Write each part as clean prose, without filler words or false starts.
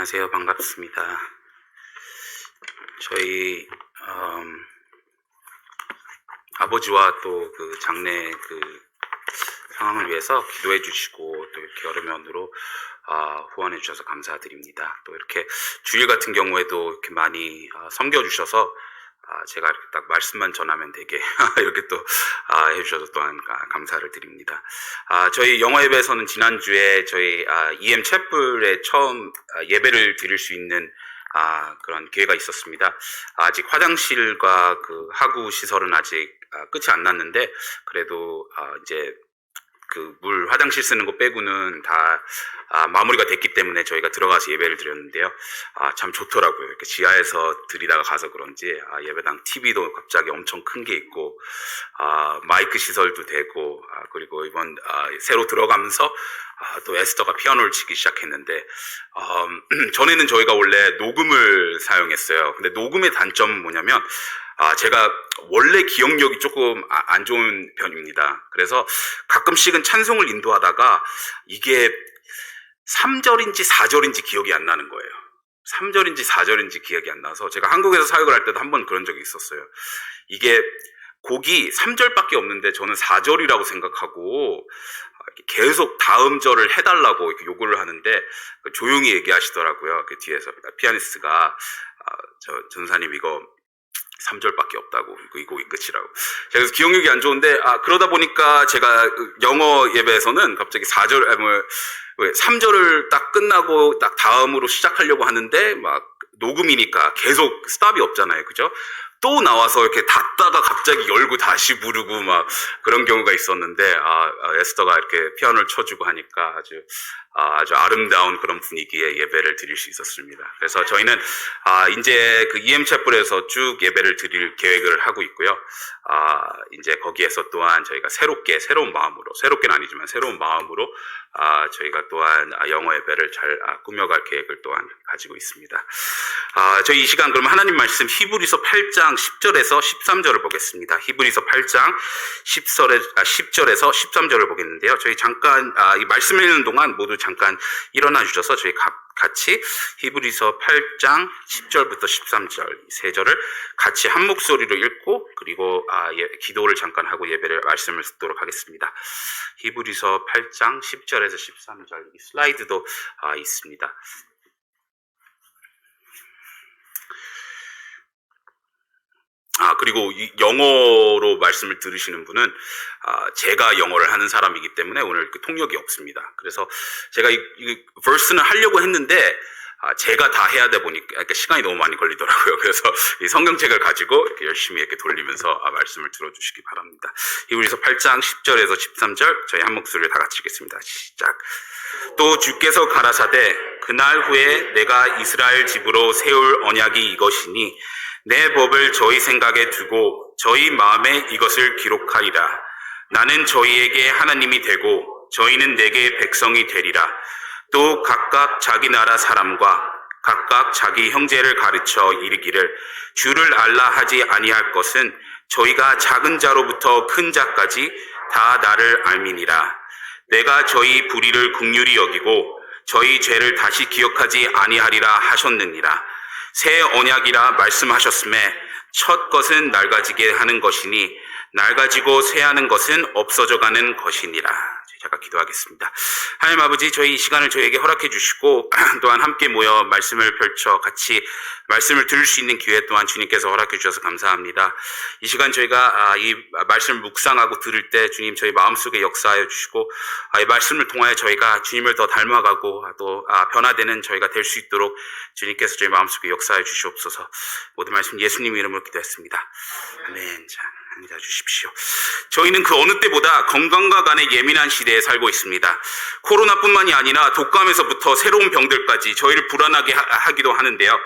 안녕하세요. 반갑습니다. 저희 아버지와 또 그 장래 상황을 위해서 기도해 주시고 또 이렇게 여러 면으로 후원해 주셔서 감사드립니다. 또 이렇게 주일 같은 경우에도 이렇게 많이 섬겨 주셔서 제가 이렇게 딱 말씀만 전하면 되게 이렇게 또 해주셔서 또한 감사를 드립니다. 저희 영어 예배에서는 지난주에 저희 EM 채플에 처음 예배를 드릴 수 있는 그런 기회가 있었습니다. 아직 화장실과 그 하구 시설은 아직 끝이 안 났는데 그래도 이제 그 화장실 쓰는 거 빼고는 다 마무리가 됐기 때문에 저희가 들어가서 예배를 드렸는데요. 참 좋더라고요. 이렇게 지하에서 들이다가 가서 그런지 예배당 TV도 갑자기 엄청 큰 게 있고 마이크 시설도 되고 그리고 이번 새로 들어가면서 또 에스더가 피아노를 치기 시작했는데 전에는 저희가 원래 녹음을 사용했어요. 근데 녹음의 단점은 뭐냐면 제가 원래 기억력이 조금 안 좋은 편입니다. 그래서 가끔씩은 찬송을 인도하다가 이게 3절인지 4절인지 기억이 안 나는 거예요. 3절인지 4절인지 기억이 안 나서 제가 한국에서 사역을 할 때도 한 번 그런 적이 있었어요. 이게 곡이 3절밖에 없는데 저는 4절이라고 생각하고 계속 다음 절을 해달라고 이렇게 요구를 하는데 조용히 얘기하시더라고요. 그 뒤에서 피아니스트가 저 전사님 이거 3절밖에 없다고 이 곡이 끝이라고. 그래서 기억력이 안 좋은데 그러다 보니까 제가 영어 예배에서는 갑자기 3절을 딱 끝나고 딱 다음으로 시작하려고 하는데 막 녹음이니까 계속 스탑이 없잖아요. 그죠? 또 나와서 이렇게 닫다가 갑자기 열고 다시 부르고 막 그런 경우가 있었는데 에스더가 이렇게 피아노를 쳐주고 하니까 아주 아름다운 그런 분위기의 예배를 드릴 수 있었습니다. 그래서 저희는 이제 그 EM 채플에서 쭉 예배를 드릴 계획을 하고 있고요. 이제 거기에서 또한 저희가 새로운 마음으로, 새롭게는 아니지만 새로운 마음으로 저희가 또한 영어 예배를 잘 꾸며갈 계획을 또한 가지고 있습니다. 저희 이 시간 그럼 하나님 말씀 히브리서 8장 10절에서 13절을 보겠습니다. 히브리서 8장 10절에서 13절을 보겠는데요. 저희 잠깐 이 말씀을 읽는 동안 모두 잠깐 일어나 주셔서 저희 같이 히브리서 8장 10절부터 13절 세 절을 같이 한 목소리로 읽고 그리고 기도를 잠깐 하고 예배를 말씀을 듣도록 하겠습니다. 히브리서 8장 10절에서 13절 이 슬라이드도 있습니다. 그리고 이 영어로 말씀을 들으시는 분은 제가 영어를 하는 사람이기 때문에 오늘 그 통역이 없습니다. 그래서 제가 이 verse는 하려고 했는데 제가 다 해야 돼 보니까 시간이 너무 많이 걸리더라고요. 그래서 이 성경책을 가지고 이렇게 열심히 이렇게 돌리면서 말씀을 들어주시기 바랍니다. 히브리서 8장 10절에서 13절 저희 한 목소리를 다 같이 읽겠습니다. 시작. 또 주께서 가라사대 그날 후에 내가 이스라엘 집으로 세울 언약이 이것이니 내 법을 저희 생각에 두고 저희 마음에 이것을 기록하리라. 나는 저희에게 하나님이 되고 저희는 내게 백성이 되리라. 또 각각 자기 나라 사람과 각각 자기 형제를 가르쳐 이르기를 주를 알라 하지 아니할 것은 저희가 작은 자로부터 큰 자까지 다 나를 알미니라. 내가 저희 불의를 긍휼히 여기고 저희 죄를 다시 기억하지 아니하리라 하셨느니라. 새 언약이라 말씀하셨음에 첫 것은 낡아지게 하는 것이니 낡아지고 쇠하는 것은 없어져가는 것이니라. 제가 기도하겠습니다. 하나님 아버지 저희 이 시간을 저희에게 허락해 주시고 또한 함께 모여 말씀을 펼쳐 같이 말씀을 들을 수 있는 기회 또한 주님께서 허락해 주셔서 감사합니다. 이 시간 저희가 이 말씀을 묵상하고 들을 때 주님 저희 마음속에 역사하여 주시고 이 말씀을 통하여 저희가 주님을 더 닮아가고 또 변화되는 저희가 될 수 있도록 주님께서 저희 마음속에 역사하여 주시옵소서. 모든 말씀 예수님 이름으로 기도했습니다. 아멘. 자, 앉아 주십시오. 저희는 그 어느 때보다 건강과 간에 예민한 시대에 살고 있습니다. 코로나뿐만이 아니라 독감에서부터 새로운 병들까지 저희를 불안하게 하기도 하는데요.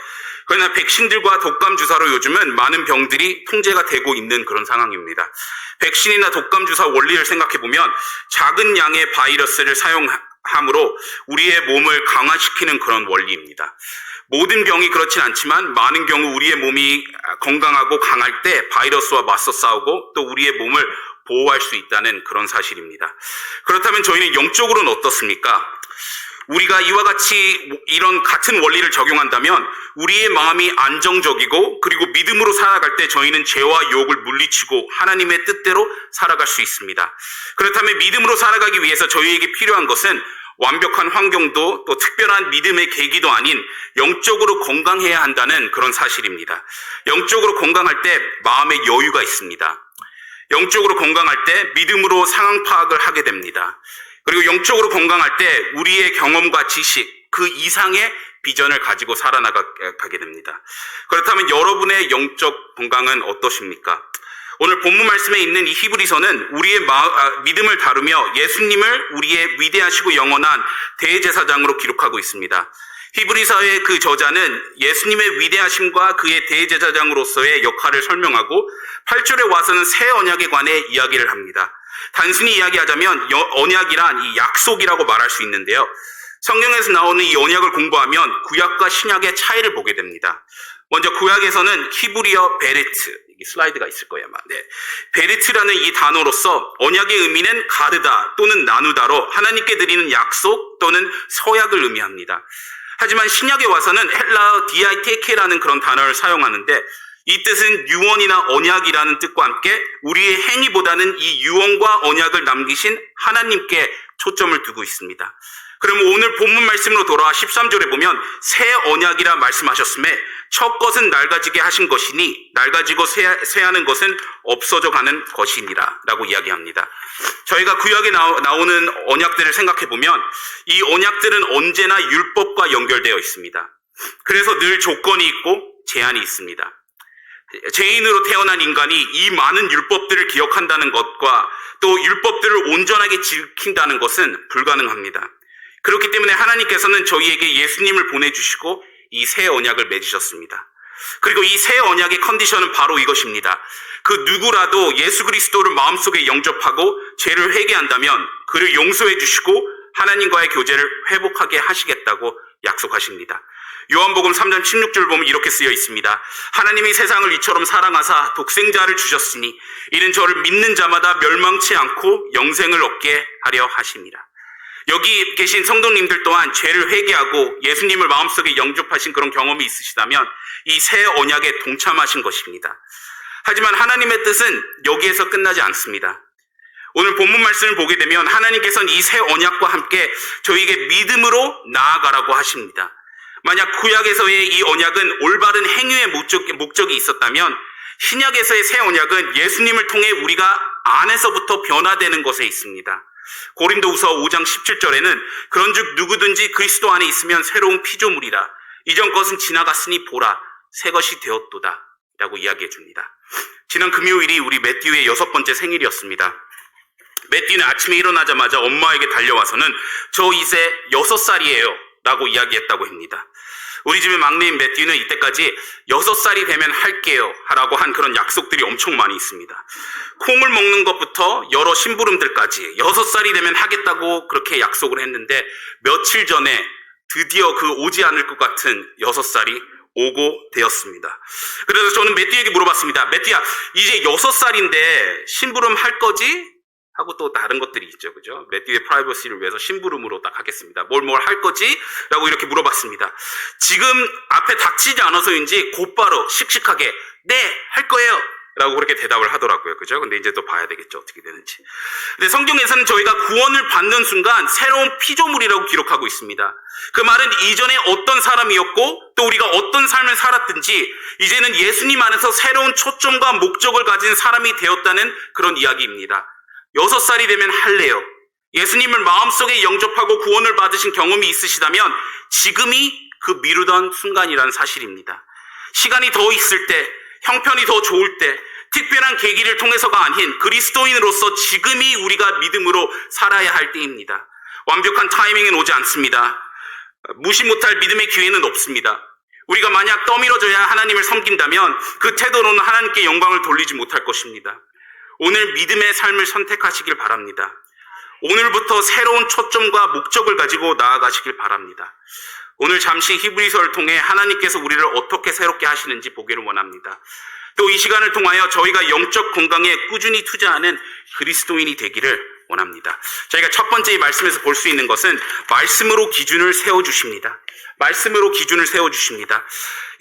그러나 백신들과 독감 주사로 요즘은 많은 병들이 통제가 되고 있는 그런 상황입니다. 백신이나 독감 주사 원리를 생각해 보면 작은 양의 바이러스를 사용함으로 우리의 몸을 강화시키는 그런 원리입니다. 모든 병이 그렇진 않지만 많은 경우 우리의 몸이 건강하고 강할 때 바이러스와 맞서 싸우고 또 우리의 몸을 보호할 수 있다는 그런 사실입니다. 그렇다면 저희는 영적으로는 어떻습니까? 우리가 이와 같이 이런 같은 원리를 적용한다면 우리의 마음이 안정적이고 그리고 믿음으로 살아갈 때 저희는 죄와 유혹을 물리치고 하나님의 뜻대로 살아갈 수 있습니다. 그렇다면 믿음으로 살아가기 위해서 저희에게 필요한 것은 완벽한 환경도 또 특별한 믿음의 계기도 아닌 영적으로 건강해야 한다는 그런 사실입니다. 영적으로 건강할 때 마음의 여유가 있습니다. 영적으로 건강할 때 믿음으로 상황 파악을 하게 됩니다. 그리고 영적으로 건강할 때 우리의 경험과 지식, 그 이상의 비전을 가지고 살아나가게 됩니다. 그렇다면 여러분의 영적 건강은 어떠십니까? 오늘 본문 말씀에 있는 이 히브리서는 우리의 믿음을 다루며 예수님을 우리의 위대하시고 영원한 대제사장으로 기록하고 있습니다. 히브리서의 그 저자는 예수님의 위대하심과 그의 대제사장으로서의 역할을 설명하고 8절에 와서는 새 언약에 관해 이야기를 합니다. 단순히 이야기하자면 언약이란 이 약속이라고 말할 수 있는데요. 성경에서 나오는 이 언약을 공부하면 구약과 신약의 차이를 보게 됩니다. 먼저 구약에서는 히브리어 베레트, 슬라이드가 있을 거예요 아마. 네. 베레트라는 이 단어로서 언약의 의미는 가르다 또는 나누다로 하나님께 드리는 약속 또는 서약을 의미합니다. 하지만 신약에 와서는 헬라어 디아이테케라는 그런 단어를 사용하는데 이 뜻은 유언이나 언약이라는 뜻과 함께 우리의 행위보다는 이 유언과 언약을 남기신 하나님께 초점을 두고 있습니다. 그러면 오늘 본문 말씀으로 돌아와 13절에 보면 새 언약이라 말씀하셨음에 첫 것은 낡아지게 하신 것이니 낡아지고 쇠하는 것은 없어져 가는 것이니라 라고 이야기합니다. 저희가 구약에 나오는 언약들을 생각해 보면 이 언약들은 언제나 율법과 연결되어 있습니다. 그래서 늘 조건이 있고 제한이 있습니다. 죄인으로 태어난 인간이 이 많은 율법들을 기억한다는 것과 또 율법들을 온전하게 지킨다는 것은 불가능합니다. 그렇기 때문에 하나님께서는 저희에게 예수님을 보내주시고 이 새 언약을 맺으셨습니다. 그리고 이 새 언약의 컨디션은 바로 이것입니다. 그 누구라도 예수 그리스도를 마음속에 영접하고 죄를 회개한다면 그를 용서해 주시고 하나님과의 교제를 회복하게 하시겠다고 약속하십니다. 요한복음 3장 16절 보면 이렇게 쓰여 있습니다. 하나님이 세상을 이처럼 사랑하사 독생자를 주셨으니 이는 저를 믿는 자마다 멸망치 않고 영생을 얻게 하려 하심이라. 여기 계신 성도님들 또한 죄를 회개하고 예수님을 마음속에 영접하신 그런 경험이 있으시다면 이 새 언약에 동참하신 것입니다. 하지만 하나님의 뜻은 여기에서 끝나지 않습니다. 오늘 본문 말씀을 보게 되면 하나님께서는 이 새 언약과 함께 저희에게 믿음으로 나아가라고 하십니다. 만약 구약에서의 이 언약은 올바른 행위의 목적이 있었다면 신약에서의 새 언약은 예수님을 통해 우리가 안에서부터 변화되는 것에 있습니다. 고린도후서 5장 17절에는 그런즉 누구든지 그리스도 안에 있으면 새로운 피조물이라 이전 것은 지나갔으니 보라 새 것이 되었도다 라고 이야기해 줍니다. 지난 금요일이 우리 매튜의 6번째 생일이었습니다. 매튜는 아침에 일어나자마자 엄마에게 달려와서는 저 이제 6살이에요 라고 이야기했다고 합니다. 우리 집의 막내인 매튜는 이때까지 6살이 되면 할게요 라고 한 그런 약속들이 엄청 많이 있습니다. 콩을 먹는 것부터 여러 심부름들까지 6살이 되면 하겠다고 그렇게 약속을 했는데 며칠 전에 드디어 그 오지 않을 것 같은 6살이 오고 되었습니다. 그래서 저는 매튜에게 물어봤습니다. 매튜야, 이제 6살인데 심부름 할 거지? 하고 또 다른 것들이 있죠. 그죠? 매튜의 프라이버시를 위해서 심부름으로 딱 하겠습니다. 뭘 할 거지? 라고 이렇게 물어봤습니다. 지금 앞에 닥치지 않아서인지 곧바로 씩씩하게 네, 할 거예요. 라고 그렇게 대답을 하더라고요. 그죠? 근데 이제 또 봐야 되겠죠. 어떻게 되는지. 근데 성경에서는 저희가 구원을 받는 순간 새로운 피조물이라고 기록하고 있습니다. 그 말은 이전에 어떤 사람이었고 또 우리가 어떤 삶을 살았든지 이제는 예수님 안에서 새로운 초점과 목적을 가진 사람이 되었다는 그런 이야기입니다. 6살이 되면 할래요. 예수님을 마음속에 영접하고 구원을 받으신 경험이 있으시다면 지금이 그 미루던 순간이라는 사실입니다. 시간이 더 있을 때, 형편이 더 좋을 때, 특별한 계기를 통해서가 아닌 그리스도인으로서 지금이 우리가 믿음으로 살아야 할 때입니다. 완벽한 타이밍은 오지 않습니다. 무시 못할 믿음의 기회는 없습니다. 우리가 만약 떠밀어져야 하나님을 섬긴다면 그 태도로는 하나님께 영광을 돌리지 못할 것입니다. 오늘 믿음의 삶을 선택하시길 바랍니다. 오늘부터 새로운 초점과 목적을 가지고 나아가시길 바랍니다. 오늘 잠시 히브리서를 통해 하나님께서 우리를 어떻게 새롭게 하시는지 보기를 원합니다. 또 이 시간을 통하여 저희가 영적 건강에 꾸준히 투자하는 그리스도인이 되기를 원합니다. 저희가 첫 번째 이 말씀에서 볼 수 있는 것은 말씀으로 기준을 세워주십니다. 말씀으로 기준을 세워주십니다.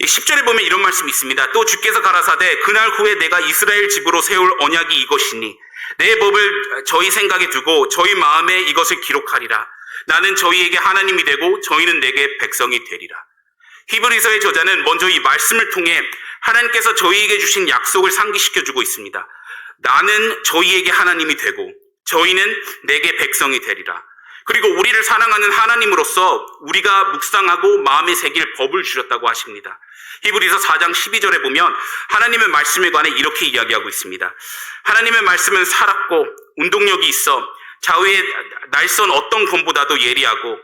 10절에 보면 이런 말씀이 있습니다. 또 주께서 가라사대 그날 후에 내가 이스라엘 집으로 세울 언약이 이것이니 내 법을 저희 생각에 두고 저희 마음에 이것을 기록하리라. 나는 저희에게 하나님이 되고 저희는 내게 백성이 되리라. 히브리서의 저자는 먼저 이 말씀을 통해 하나님께서 저희에게 주신 약속을 상기시켜주고 있습니다. 나는 저희에게 하나님이 되고 저희는 내게 백성이 되리라. 그리고 우리를 사랑하는 하나님으로서 우리가 묵상하고 마음에 새길 법을 주셨다고 하십니다. 히브리서 4장 12절에 보면 하나님의 말씀에 관해 이렇게 이야기하고 있습니다. 하나님의 말씀은 살았고 운동력이 있어 좌우의 날선 어떤 검보다도 예리하고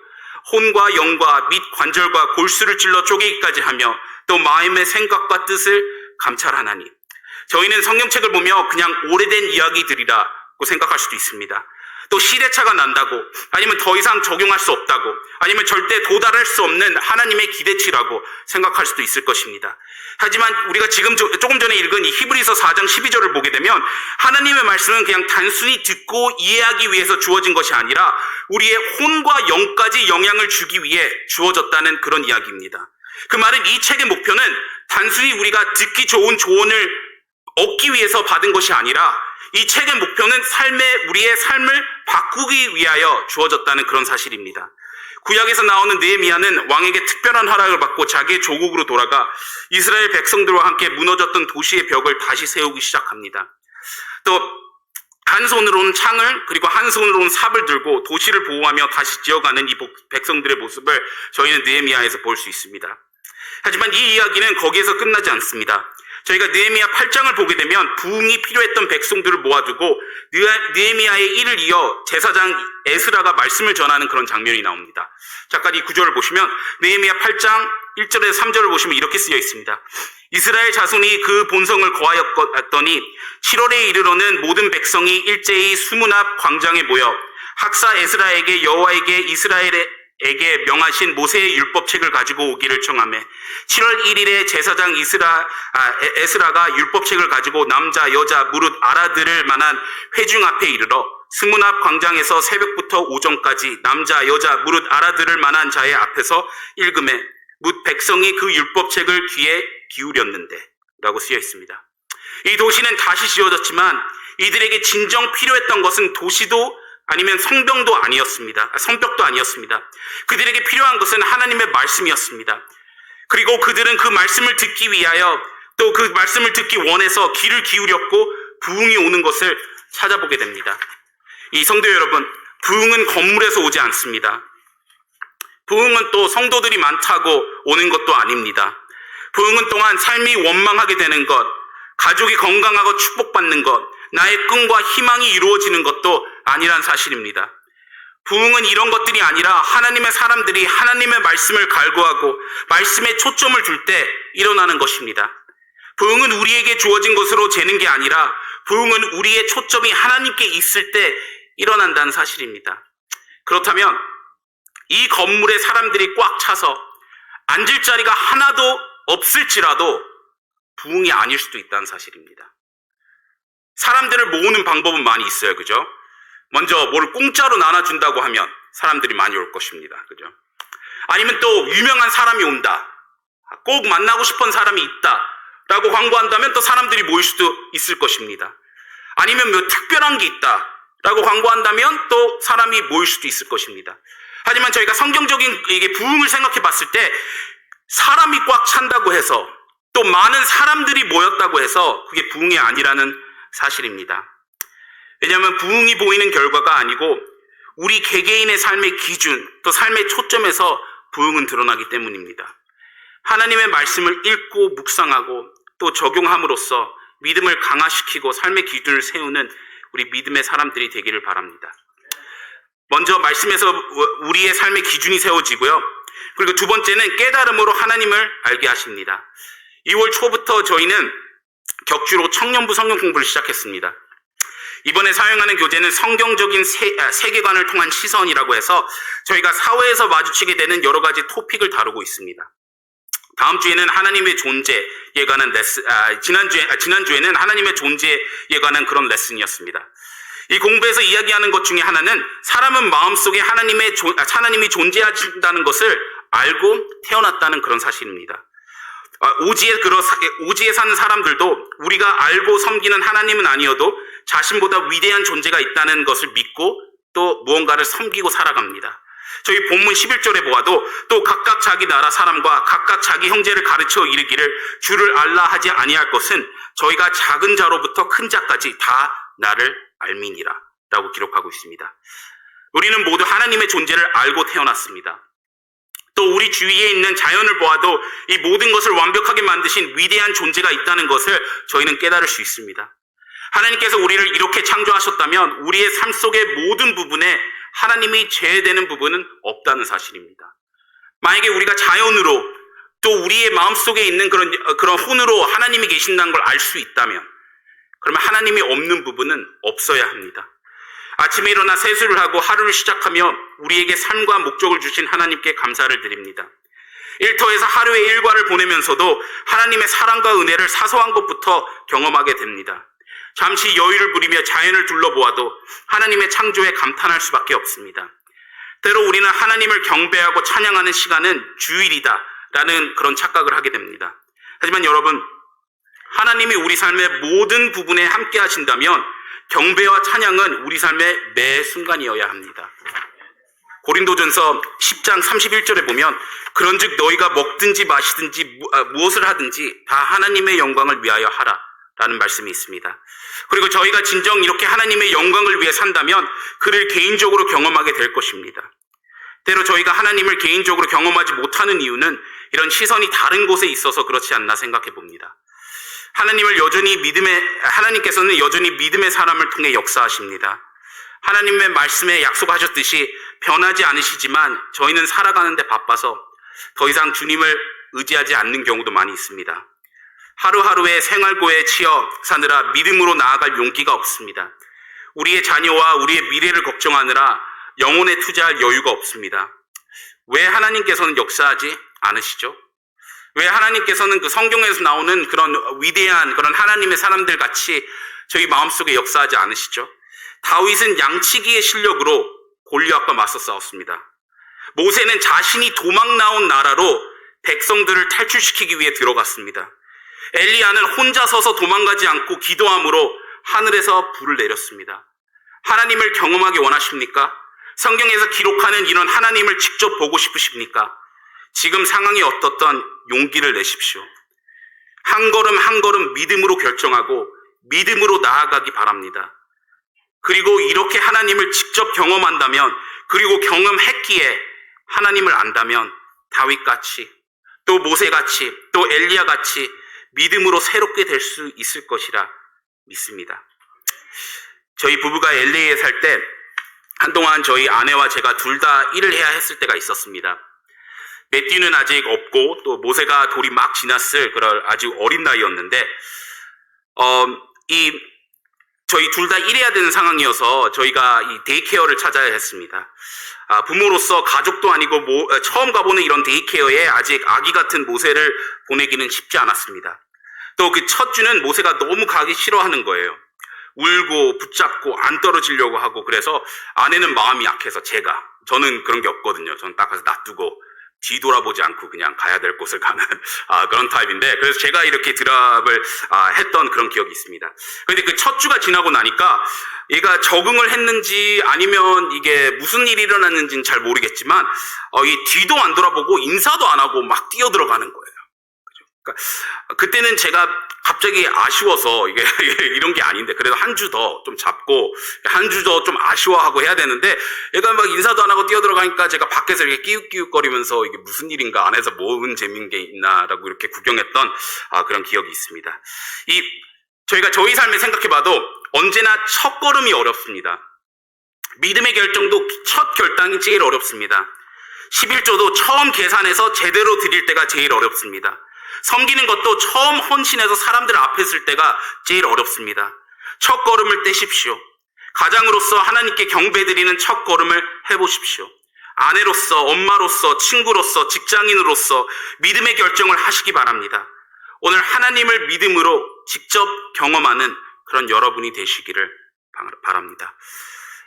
혼과 영과 및 관절과 골수를 찔러 쪼개기까지 하며 또 마음의 생각과 뜻을 감찰하나니. 저희는 성경책을 보며 그냥 오래된 이야기들이라고 생각할 수도 있습니다. 또 시대차가 난다고, 아니면 더 이상 적용할 수 없다고, 아니면 절대 도달할 수 없는 하나님의 기대치라고 생각할 수도 있을 것입니다. 하지만 우리가 지금 조금 전에 읽은 이 히브리서 4장 12절을 보게 되면 하나님의 말씀은 그냥 단순히 듣고 이해하기 위해서 주어진 것이 아니라 우리의 혼과 영까지 영향을 주기 위해 주어졌다는 그런 이야기입니다. 그 말은 이 책의 목표는 단순히 우리가 듣기 좋은 조언을 얻기 위해서 받은 것이 아니라 이 책의 목표는 우리의 삶을 바꾸기 위하여 주어졌다는 그런 사실입니다. 구약에서 나오는 느헤미야는 왕에게 특별한 허락을 받고 자기의 조국으로 돌아가 이스라엘 백성들과 함께 무너졌던 도시의 벽을 다시 세우기 시작합니다. 또 한 손으로는 창을 그리고 한 손으로는 삽을 들고 도시를 보호하며 다시 지어가는 이 백성들의 모습을 저희는 느헤미야에서 볼 수 있습니다. 하지만 이 이야기는 거기에서 끝나지 않습니다. 저희가 느헤미야 8장을 보게 되면 부흥이 필요했던 백성들을 모아두고 느헤미야의 일을 이어 제사장 에스라가 말씀을 전하는 그런 장면이 나옵니다. 잠깐 이 구절을 보시면 느헤미야 8장 1절에서 3절을 보시면 이렇게 쓰여 있습니다. 이스라엘 자손이 그 본성을 거하였더니 7월에 이르러는 모든 백성이 일제히 수문 앞 광장에 모여 학사 에스라에게 여호와에게 이스라엘에게 명하신 모세의 율법책을 가지고 오기를 청하매 7월 1일에 제사장 에스라가 율법책을 가지고 남자 여자 무릇 알아들을 만한 회중 앞에 이르러 수문 앞 광장에서 새벽부터 오전까지 남자 여자 무릇 알아들을 만한 자의 앞에서 읽음에 뭇 백성이 그 율법책을 귀에 기울였는데 라고 쓰여 있습니다. 이 도시는 다시 지어졌지만 이들에게 진정 필요했던 것은 도시도 아니면 성벽도 아니었습니다. 그들에게 필요한 것은 하나님의 말씀이었습니다. 그리고 그들은 그 말씀을 듣기 위하여 또 그 말씀을 듣기 원해서 귀를 기울였고 부흥이 오는 것을 찾아보게 됩니다. 이 성도 여러분, 부흥은 건물에서 오지 않습니다. 부흥은 또 성도들이 많다고 오는 것도 아닙니다. 부흥은 또한 삶이 원망하게 되는 것, 가족이 건강하고 축복받는 것, 나의 꿈과 희망이 이루어지는 것도 아니란 사실입니다. 부흥은 이런 것들이 아니라 하나님의 사람들이 하나님의 말씀을 갈구하고 말씀에 초점을 둘 때 일어나는 것입니다. 부흥은 우리에게 주어진 것으로 재는 게 아니라 부흥은 우리의 초점이 하나님께 있을 때 일어난다는 사실입니다. 그렇다면 이 건물에 사람들이 꽉 차서 앉을 자리가 하나도 없을지라도 부흥이 아닐 수도 있다는 사실입니다. 사람들을 모으는 방법은 많이 있어요. 그죠? 먼저 뭘 공짜로 나눠준다고 하면 사람들이 많이 올 것입니다. 그죠? 아니면 또 유명한 사람이 온다. 꼭 만나고 싶은 사람이 있다. 라고 광고한다면 또 사람들이 모일 수도 있을 것입니다. 아니면 뭐 특별한 게 있다. 라고 광고한다면 또 사람이 모일 수도 있을 것입니다. 하지만 저희가 성경적인 이게 부흥을 생각해 봤을 때 사람이 꽉 찬다고 해서 또 많은 사람들이 모였다고 해서 그게 부흥이 아니라는 사실입니다. 왜냐하면 부흥이 보이는 결과가 아니고 우리 개개인의 삶의 기준 또 삶의 초점에서 부흥은 드러나기 때문입니다. 하나님의 말씀을 읽고 묵상하고 또 적용함으로써 믿음을 강화시키고 삶의 기준을 세우는 우리 믿음의 사람들이 되기를 바랍니다. 먼저 말씀에서 우리의 삶의 기준이 세워지고요. 그리고 두 번째는 깨달음으로 하나님을 알게 하십니다. 2월 초부터 저희는 격주로 청년부 성경 공부를 시작했습니다. 이번에 사용하는 교재는 성경적인 세계관을 통한 시선이라고 해서 저희가 사회에서 마주치게 되는 여러 가지 토픽을 다루고 있습니다. 다음 주에는 하나님의 존재에 관한 지난주에는 하나님의 존재에 관한 그런 레슨이었습니다. 이 공부에서 이야기하는 것 중에 하나는 사람은 마음속에 하나님이 존재하신다는 것을 알고 태어났다는 그런 사실입니다. 오지에 사는 사람들도 우리가 알고 섬기는 하나님은 아니어도 자신보다 위대한 존재가 있다는 것을 믿고 또 무언가를 섬기고 살아갑니다. 저희 본문 11절에 보아도 또 각각 자기 나라 사람과 각각 자기 형제를 가르쳐 이르기를 주를 알라 하지 아니할 것은 저희가 작은 자로부터 큰 자까지 다 나를 알미니라 라고 기록하고 있습니다. 우리는 모두 하나님의 존재를 알고 태어났습니다. 또 우리 주위에 있는 자연을 보아도 이 모든 것을 완벽하게 만드신 위대한 존재가 있다는 것을 저희는 깨달을 수 있습니다. 하나님께서 우리를 이렇게 창조하셨다면 우리의 삶 속의 모든 부분에 하나님이 제외되는 부분은 없다는 사실입니다. 만약에 우리가 자연으로 또 우리의 마음속에 있는 그런 혼으로 하나님이 계신다는 걸 알 수 있다면 그러면 하나님이 없는 부분은 없어야 합니다. 아침에 일어나 세수를 하고 하루를 시작하며 우리에게 삶과 목적을 주신 하나님께 감사를 드립니다. 일터에서 하루의 일과를 보내면서도 하나님의 사랑과 은혜를 사소한 것부터 경험하게 됩니다. 잠시 여유를 부리며 자연을 둘러보아도 하나님의 창조에 감탄할 수밖에 없습니다. 때로 우리는 하나님을 경배하고 찬양하는 시간은 주일이다 라는 그런 착각을 하게 됩니다. 하지만 여러분, 하나님이 우리 삶의 모든 부분에 함께 하신다면 경배와 찬양은 우리 삶의 매 순간이어야 합니다. 고린도전서 10장 31절에 보면 그런즉 너희가 먹든지 마시든지 무엇을 하든지 다 하나님의 영광을 위하여 하라 라는 말씀이 있습니다. 그리고 저희가 진정 이렇게 하나님의 영광을 위해 산다면 그를 개인적으로 경험하게 될 것입니다. 때로 저희가 하나님을 개인적으로 경험하지 못하는 이유는 이런 시선이 다른 곳에 있어서 그렇지 않나 생각해 봅니다. 하나님께서는 여전히 믿음의 사람을 통해 역사하십니다. 하나님의 말씀에 약속하셨듯이 변하지 않으시지만 저희는 살아가는데 바빠서 더 이상 주님을 의지하지 않는 경우도 많이 있습니다. 하루하루의 생활고에 치여 사느라 믿음으로 나아갈 용기가 없습니다. 우리의 자녀와 우리의 미래를 걱정하느라 영혼에 투자할 여유가 없습니다. 왜 하나님께서는 역사하지 않으시죠? 왜 하나님께서는 그 성경에서 나오는 그런 위대한 그런 하나님의 사람들 같이 저희 마음속에 역사하지 않으시죠? 다윗은 양치기의 실력으로 골리앗과 맞서 싸웠습니다. 모세는 자신이 도망 나온 나라로 백성들을 탈출시키기 위해 들어갔습니다. 엘리야는 혼자 서서 도망가지 않고 기도함으로 하늘에서 불을 내렸습니다. 하나님을 경험하기 원하십니까? 성경에서 기록하는 이런 하나님을 직접 보고 싶으십니까? 지금 상황이 어떻든 용기를 내십시오. 한 걸음 한 걸음 믿음으로 결정하고 믿음으로 나아가기 바랍니다. 그리고 이렇게 하나님을 직접 경험한다면, 그리고 경험했기에 하나님을 안다면 다윗같이 또 모세같이 또 엘리야같이 믿음으로 새롭게 될 수 있을 것이라 믿습니다. 저희 부부가 LA에 살 때 한동안 저희 아내와 제가 둘 다 일을 해야 했을 때가 있었습니다. 매튜는 아직 없고 또 모세가 돌이 막 지났을 그런 아주 어린 나이였는데 저희 둘 다 일해야 되는 상황이어서 저희가 이 데이케어를 찾아야 했습니다. 부모로서 가족도 아니고 처음 가보는 이런 데이케어에 아직 아기 같은 모세를 보내기는 쉽지 않았습니다. 또 그 첫 주는 모세가 너무 가기 싫어하는 거예요. 울고 붙잡고 안 떨어지려고 하고, 그래서 아내는 마음이 약해서 저는 그런 게 없거든요. 저는 딱 가서 놔두고 뒤돌아보지 않고 그냥 가야 될 곳을 가는 그런 타입인데, 그래서 제가 이렇게 드랍을 했던 그런 기억이 있습니다. 그런데 그 첫 주가 지나고 나니까 얘가 적응을 했는지 아니면 이게 무슨 일이 일어났는지는 잘 모르겠지만 이 뒤도 안 돌아보고 인사도 안 하고 막 뛰어들어가는 거예요. 그러니까 그때는 제가 갑자기 아쉬워서 이게 이런 게 아닌데, 그래도 한 주 더 좀 잡고 한 주 더 좀 아쉬워하고 해야 되는데 얘가 막 인사도 안 하고 뛰어들어가니까 제가 밖에서 이렇게 끼욱끼욱거리면서 이게 무슨 일인가, 안에서 뭔 재밌는 게 있나라고 이렇게 구경했던 그런 기억이 있습니다. 저희가 저희 삶을 생각해봐도 언제나 첫 걸음이 어렵습니다. 믿음의 결정도 첫 결단이 제일 어렵습니다. 11조도 처음 계산해서 제대로 드릴 때가 제일 어렵습니다. 섬기는 것도 처음 헌신해서 사람들 앞에 설 때가 제일 어렵습니다. 첫 걸음을 떼십시오. 가장으로서 하나님께 경배드리는 첫 걸음을 해보십시오. 아내로서, 엄마로서, 친구로서, 직장인으로서 믿음의 결정을 하시기 바랍니다. 오늘 하나님을 믿음으로 직접 경험하는 그런 여러분이 되시기를 바랍니다. 바랍니다.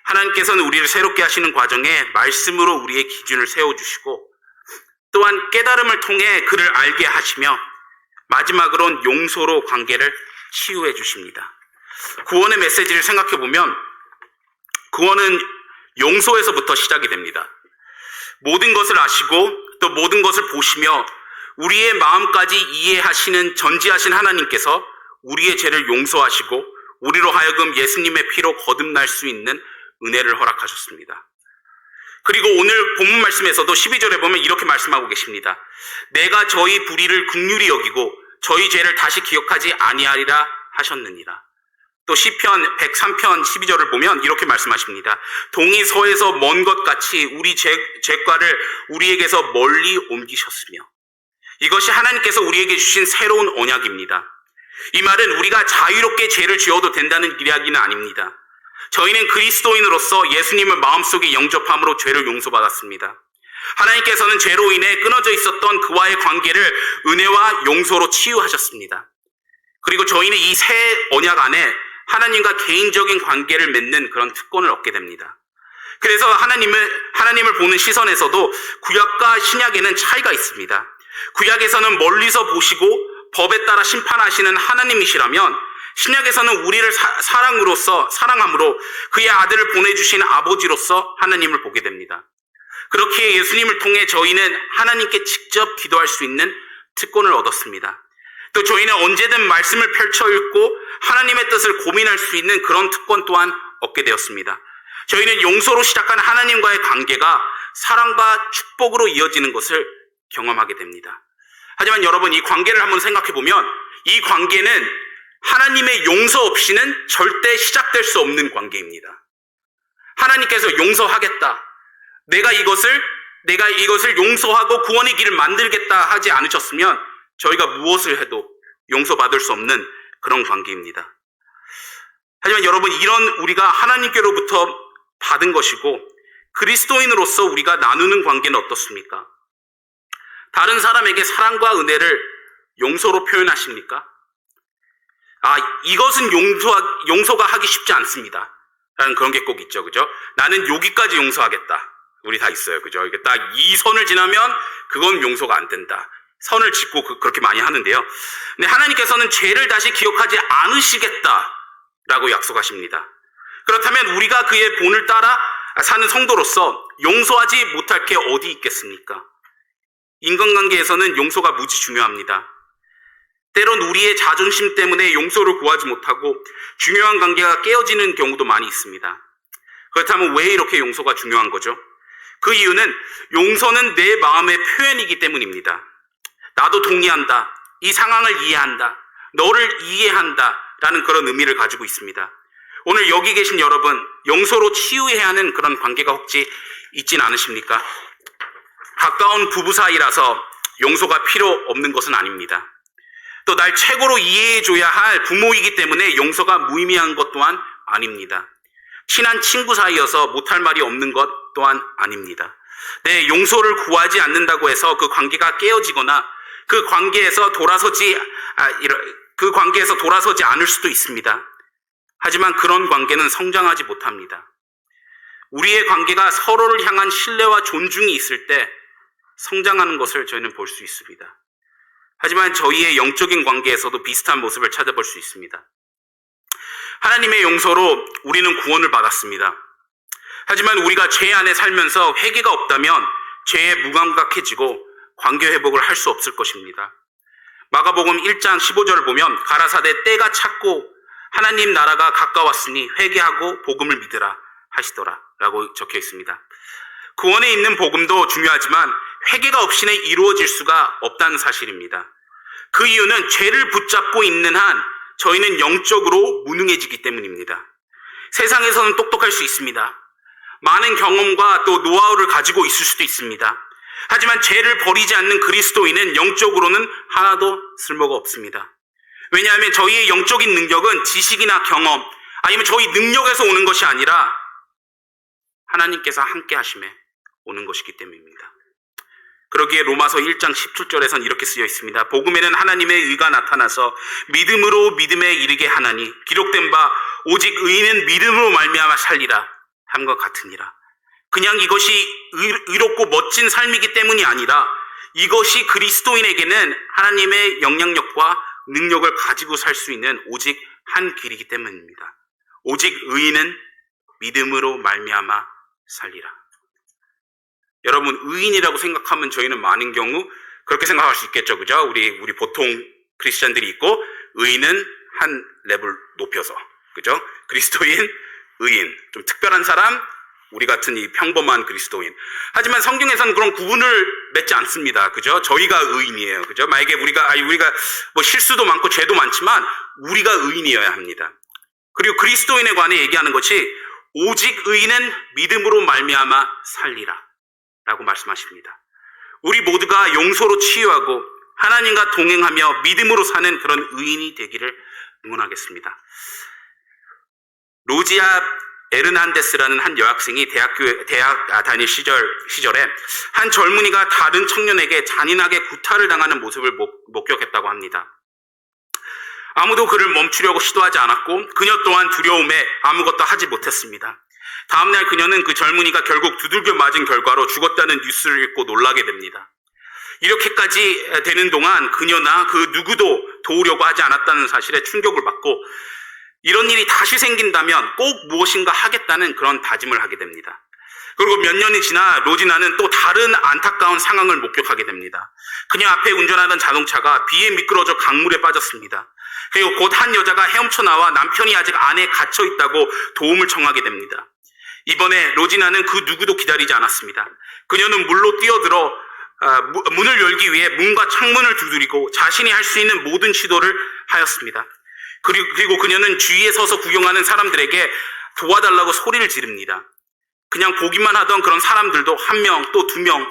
하나님께서는 우리를 새롭게 하시는 과정에 말씀으로 우리의 기준을 세워주시고 또한 깨달음을 통해 그를 알게 하시며 마지막으로는 용서로 관계를 치유해 주십니다. 구원의 메시지를 생각해 보면 구원은 용서에서부터 시작이 됩니다. 모든 것을 아시고 또 모든 것을 보시며 우리의 마음까지 이해하시는 전지하신 하나님께서 우리의 죄를 용서하시고 우리로 하여금 예수님의 피로 거듭날 수 있는 은혜를 허락하셨습니다. 그리고 오늘 본문 말씀에서도 12절에 보면 이렇게 말씀하고 계십니다. 내가 저희 불의를 긍휼히 여기고 저희 죄를 다시 기억하지 아니하리라 하셨느니라. 또 시편 103편 12절을 보면 이렇게 말씀하십니다. 동이 서에서 먼 것 같이 우리 죄과를 우리에게서 멀리 옮기셨으며 이것이 하나님께서 우리에게 주신 새로운 언약입니다. 이 말은 우리가 자유롭게 죄를 지어도 된다는 이야기는 아닙니다. 저희는 그리스도인으로서 예수님을 마음속에 영접함으로 죄를 용서받았습니다. 하나님께서는 죄로 인해 끊어져 있었던 그와의 관계를 은혜와 용서로 치유하셨습니다. 그리고 저희는 이 새 언약 안에 하나님과 개인적인 관계를 맺는 그런 특권을 얻게 됩니다. 그래서 하나님을 보는 시선에서도 구약과 신약에는 차이가 있습니다. 구약에서는 멀리서 보시고 법에 따라 심판하시는 하나님이시라면 신약에서는 우리를 사랑함으로 그의 아들을 보내주신 아버지로서 하나님을 보게 됩니다. 그렇게 예수님을 통해 저희는 하나님께 직접 기도할 수 있는 특권을 얻었습니다. 또 저희는 언제든 말씀을 펼쳐 읽고 하나님의 뜻을 고민할 수 있는 그런 특권 또한 얻게 되었습니다. 저희는 용서로 시작한 하나님과의 관계가 사랑과 축복으로 이어지는 것을 경험하게 됩니다. 하지만 여러분, 이 관계를 한번 생각해 보면 이 관계는 하나님의 용서 없이는 절대 시작될 수 없는 관계입니다. 하나님께서 용서하겠다, 내가 이것을 용서하고 구원의 길을 만들겠다 하지 않으셨으면 저희가 무엇을 해도 용서받을 수 없는 그런 관계입니다. 하지만 여러분, 이런 우리가 하나님께로부터 받은 것이고 그리스도인으로서 우리가 나누는 관계는 어떻습니까? 다른 사람에게 사랑과 은혜를 용서로 표현하십니까? 이것은 용서가 하기 쉽지 않습니다. 라는 그런 게 꼭 있죠. 그죠? 나는 여기까지 용서하겠다. 우리 다 있어요. 그죠? 이게 딱 이 선을 지나면 그건 용서가 안 된다. 선을 짓고 그렇게 많이 하는데요. 근데 하나님께서는 죄를 다시 기억하지 않으시겠다라고 약속하십니다. 그렇다면 우리가 그의 본을 따라 사는 성도로서 용서하지 못할 게 어디 있겠습니까? 인간관계에서는 용서가 무지 중요합니다. 때론 우리의 자존심 때문에 용서를 구하지 못하고 중요한 관계가 깨어지는 경우도 많이 있습니다. 그렇다면 왜 이렇게 용서가 중요한 거죠? 그 이유는 용서는 내 마음의 표현이기 때문입니다. 나도 동의한다, 이 상황을 이해한다, 너를 이해한다 라는 그런 의미를 가지고 있습니다. 오늘 여기 계신 여러분, 용서로 치유해야 하는 그런 관계가 혹시 있진 않으십니까? 가까운 부부 사이라서 용서가 필요 없는 것은 아닙니다. 또 날 최고로 이해해줘야 할 부모이기 때문에 용서가 무의미한 것 또한 아닙니다. 친한 친구 사이여서 못할 말이 없는 것 또한 아닙니다. 용서를 구하지 않는다고 해서 그 관계가 깨어지거나 그 관계에서 돌아서지 않을 수도 있습니다. 하지만 그런 관계는 성장하지 못합니다. 우리의 관계가 서로를 향한 신뢰와 존중이 있을 때 성장하는 것을 저희는 볼 수 있습니다. 하지만 저희의 영적인 관계에서도 비슷한 모습을 찾아볼 수 있습니다. 하나님의 용서로 우리는 구원을 받았습니다. 하지만 우리가 죄 안에 살면서 회개가 없다면 죄에 무감각해지고 관계 회복을 할 수 없을 것입니다. 마가복음 1장 15절을 보면 가라사대 때가 찼고 하나님 나라가 가까웠으니 회개하고 복음을 믿으라 하시더라 라고 적혀 있습니다. 구원에 있는 복음도 중요하지만 회개가 없이는 이루어질 수가 없다는 사실입니다. 그 이유는 죄를 붙잡고 있는 한 저희는 영적으로 무능해지기 때문입니다. 세상에서는 똑똑할 수 있습니다. 많은 경험과 또 노하우를 가지고 있을 수도 있습니다. 하지만 죄를 버리지 않는 그리스도인은 영적으로는 하나도 쓸모가 없습니다. 왜냐하면 저희의 영적인 능력은 지식이나 경험 아니면 저희 능력에서 오는 것이 아니라 하나님께서 함께 하심에 오는 것이기 때문입니다. 그러기에 로마서 1장 17절에선 이렇게 쓰여 있습니다. 복음에는 하나님의 의가 나타나서 믿음으로 믿음에 이르게 하나니 기록된 바 오직 의인은 믿음으로 말미암아 살리라 함과 같으니라. 그냥 이것이 의롭고 멋진 삶이기 때문이 아니라 이것이 그리스도인에게는 하나님의 영향력과 능력을 가지고 살 수 있는 오직 한 길이기 때문입니다. 오직 의인은 믿음으로 말미암아 살리라. 여러분, 의인이라고 생각하면 저희는 많은 경우 그렇게 생각할 수 있겠죠. 그죠? 우리 보통 크리스찬들이 있고, 의인은 한 레벨 높여서. 그죠? 그리스도인, 의인. 좀 특별한 사람, 우리 같은 이 평범한 그리스도인. 하지만 성경에서는 그런 구분을 맺지 않습니다. 그죠? 저희가 의인이에요. 그죠? 만약에 우리가 뭐 실수도 많고 죄도 많지만 우리가 의인이어야 합니다. 그리고 그리스도인에 관해 얘기하는 것이 오직 의인은 믿음으로 말미암아 살리라 라고 말씀하십니다. 우리 모두가 용서로 치유하고 하나님과 동행하며 믿음으로 사는 그런 의인이 되기를 응원하겠습니다. 로지아 에르난데스라는 한 여학생이 대학 다닐 시절에 한 젊은이가 다른 청년에게 잔인하게 구타를 당하는 모습을 목격했다고 합니다. 아무도 그를 멈추려고 시도하지 않았고 그녀 또한 두려움에 아무것도 하지 못했습니다. 다음날 그녀는 그 젊은이가 결국 두들겨 맞은 결과로 죽었다는 뉴스를 읽고 놀라게 됩니다. 이렇게까지 되는 동안 그녀나 그 누구도 도우려고 하지 않았다는 사실에 충격을 받고 이런 일이 다시 생긴다면 꼭 무엇인가 하겠다는 그런 다짐을 하게 됩니다. 그리고 몇 년이 지나 로지나는 또 다른 안타까운 상황을 목격하게 됩니다. 그녀 앞에 운전하던 자동차가 비에 미끄러져 강물에 빠졌습니다. 그리고 곧 한 여자가 헤엄쳐 나와 남편이 아직 안에 갇혀 있다고 도움을 청하게 됩니다. 이번에 로지나는 그 누구도 기다리지 않았습니다. 그녀는 물로 뛰어들어 문을 열기 위해 문과 창문을 두드리고 자신이 할 수 있는 모든 시도를 하였습니다. 그리고 그녀는 주위에 서서 구경하는 사람들에게 도와달라고 소리를 지릅니다. 그냥 보기만 하던 그런 사람들도 한 명, 또 두 명,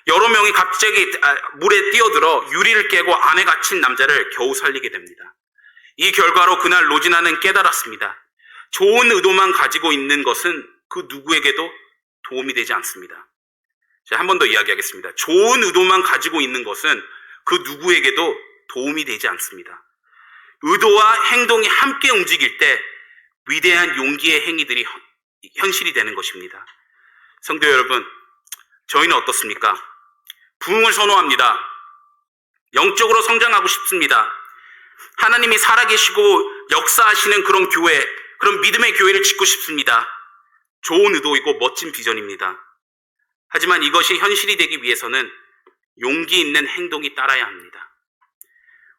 여러 명이 갑자기 물에 뛰어들어 유리를 깨고 안에 갇힌 남자를 겨우 살리게 됩니다. 이 결과로 그날 로지나는 깨달았습니다. 좋은 의도만 가지고 있는 것은 그 누구에게도 도움이 되지 않습니다. 한 번 더 이야기하겠습니다. 좋은 의도만 가지고 있는 것은 그 누구에게도 도움이 되지 않습니다. 의도와 행동이 함께 움직일 때 위대한 용기의 행위들이 현실이 되는 것입니다. 성도 여러분, 저희는 어떻습니까? 부흥을 선호합니다. 영적으로 성장하고 싶습니다. 하나님이 살아계시고 역사하시는 그런 교회, 그런 믿음의 교회를 짓고 싶습니다. 좋은 의도이고 멋진 비전입니다. 하지만 이것이 현실이 되기 위해서는 용기 있는 행동이 따라야 합니다.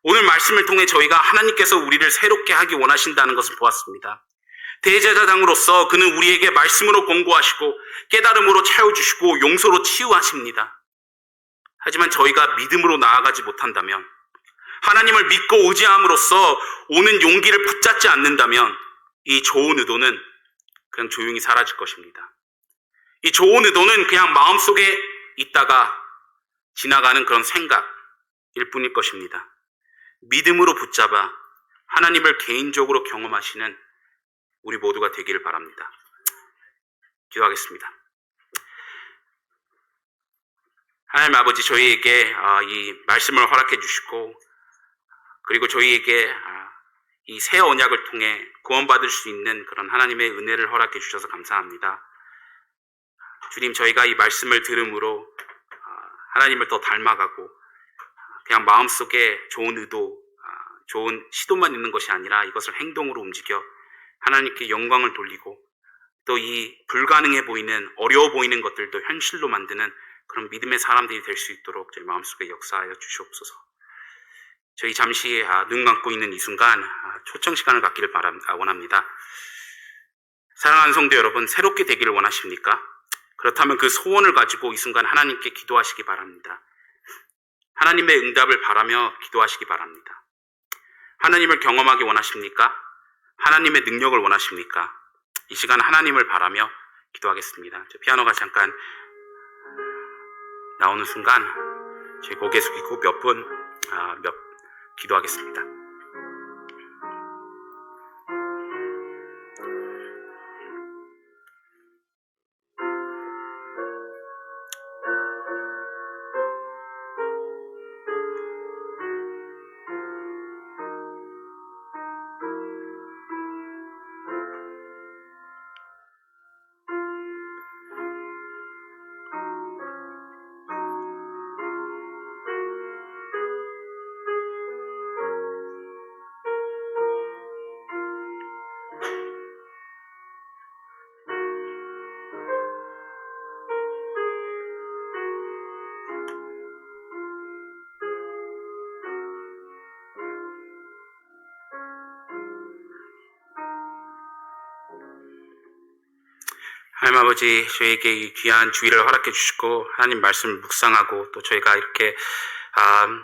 오늘 말씀을 통해 저희가 하나님께서 우리를 새롭게 하기 원하신다는 것을 보았습니다. 대제사장으로서 그는 우리에게 말씀으로 권고하시고 깨달음으로 채워주시고 용서로 치유하십니다. 하지만 저희가 믿음으로 나아가지 못한다면, 하나님을 믿고 의지함으로써 오는 용기를 붙잡지 않는다면 이 좋은 의도는 그냥 조용히 사라질 것입니다. 이 좋은 의도는 그냥 마음속에 있다가 지나가는 그런 생각일 뿐일 것입니다. 믿음으로 붙잡아 하나님을 개인적으로 경험하시는 우리 모두가 되기를 바랍니다. 기도하겠습니다. 하나님 아버지, 저희에게 이 말씀을 허락해 주시고 그리고 저희에게 이 새 언약을 통해 구원받을 수 있는 그런 하나님의 은혜를 허락해 주셔서 감사합니다. 주님, 저희가 이 말씀을 들음으로 하나님을 더 닮아가고 그냥 마음속에 좋은 의도, 좋은 시도만 있는 것이 아니라 이것을 행동으로 움직여 하나님께 영광을 돌리고 또 이 불가능해 보이는, 어려워 보이는 것들도 현실로 만드는 그런 믿음의 사람들이 될 수 있도록 저희 마음속에 역사하여 주시옵소서. 저희 잠시 눈 감고 있는 이 순간 초청 시간을 갖기를 원합니다. 사랑하는 성도 여러분, 새롭게 되기를 원하십니까? 그렇다면 그 소원을 가지고 이 순간 하나님께 기도하시기 바랍니다. 하나님의 응답을 바라며 기도하시기 바랍니다. 하나님을 경험하기 원하십니까? 하나님의 능력을 원하십니까? 이 시간 하나님을 바라며 기도하겠습니다. 피아노가 잠깐 나오는 순간 제 고개 숙이고 몇 기도하겠습니다. 하나님 아버지, 저희에게 이 귀한 주의를 허락해 주시고 하나님 말씀을 묵상하고 또 저희가 이렇게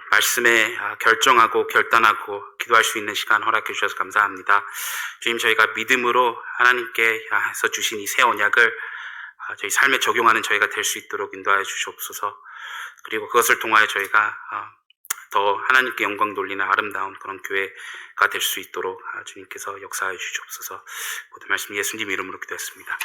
말씀에 결정하고 결단하고 기도할 수 있는 시간 허락해 주셔서 감사합니다. 주님, 저희가 믿음으로 하나님께 해서 주신 이 새 언약을 저희 삶에 적용하는 저희가 될 수 있도록 인도하여 주시옵소서. 그리고 그것을 통하여 저희가 더 하나님께 영광 돌리는 아름다운 그런 교회가 될 수 있도록 주님께서 역사하여 주시옵소서. 모든 말씀 예수님 이름으로 기도했습니다.